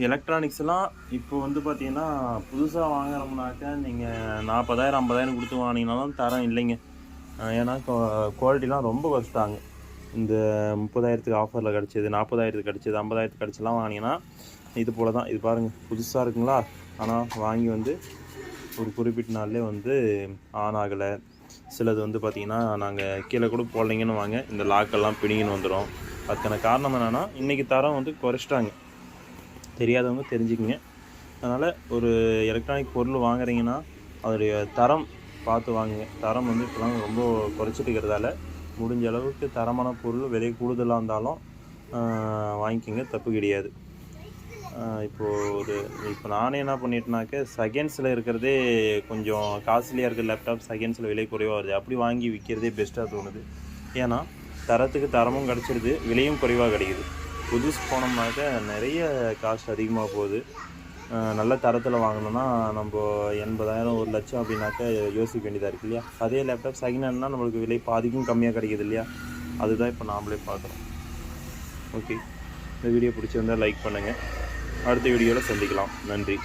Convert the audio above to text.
எலக்ட்ரானிக்ஸ்லாம் இப்போ வந்து பார்த்தீங்கன்னா, புதுசா வாங்குறோம்னாக்கா நீங்கள் 40,000 50,000 குடுத்து வாங்குனீங்கனாலும் தரம் இல்லைங்க. ஏன்னா குவாலிட்டிலாம் ரொம்ப குறைச்சிட்டாங்க. இந்த 30,000க்கு ஆஃபரில் கிடச்சது, 40,000க்கு கிடச்சது, 50,000க்கு கிடச்சலாம் வாங்கினீங்கன்னா, இது போல தான். இது பாருங்கள் புதுசாக இருக்குங்களா? ஆனால் வாங்கி வந்து ஒரு குறிப்பிட்ட நாள்லேயே வந்து ஆன் ஆகலை. சிலது வந்து பார்த்திங்கன்னா, நாங்கள் கீழே கூட போடலைங்கன்னு வாங்க, இந்த லாக்கெல்லாம் பிடிங்கின்னு வந்துடும். அதுக்கான காரணம் என்னென்னா, இன்றைக்கி தரம் வந்து குறைச்சிட்டாங்க. தெரியாதவங்க தெரிஞ்சுக்கங்க. அதனால் ஒரு எலக்ட்ரானிக் பொருள் வாங்குறீங்கன்னா அதோடைய தரம் பார்த்து வாங்குங்க. தரம் வந்து இப்போலாம் ரொம்ப குறைச்சிட்டு இருக்கிறதால முடிஞ்ச அளவுக்கு தரமான பொருள் விலை கூடுதலாக இருந்தாலும் வாங்கிக்கோங்க, தப்பு கிடையாது. இப்போ நானே என்ன பண்ணிட்டேனாக்க, செகண்ட்ஸில் இருக்கிறதே கொஞ்சம் காஸ்ட்லியாக இருக்கிற லேப்டாப் செகண்ட்ஸில் விலை குறைவாக வருது, அப்படி வாங்கி விற்கிறதே பெஸ்ட்டாக தோணுது. ஏன்னா தரத்துக்கு தரமும் கிடச்சிடுது, விலையும் குறைவாக கிடைக்குது. புதுசு போனோம்னாக்க நிறைய காஸ்ட் அதிகமாக போகுது. நல்ல தரத்தில் வாங்கணுன்னா நம்ம 80,000 1,00,000 அப்படின்னாக்கா யோசிக்க வேண்டியதாக இருக்குது இல்லையா? அதே லேப்டாப் செகண்ட் ஹேண்ட்னால் நம்மளுக்கு விலை பாதிக்கும் கம்மியாக கிடைக்கிது இல்லையா? அதுதான் இப்போ நாமளே பார்க்குறோம். ஓகே, இந்த வீடியோ பிடிச்சிருந்தால் லைக் பண்ணுங்கள். அடுத்த வீடியோவில் சந்திக்கலாம். நன்றி.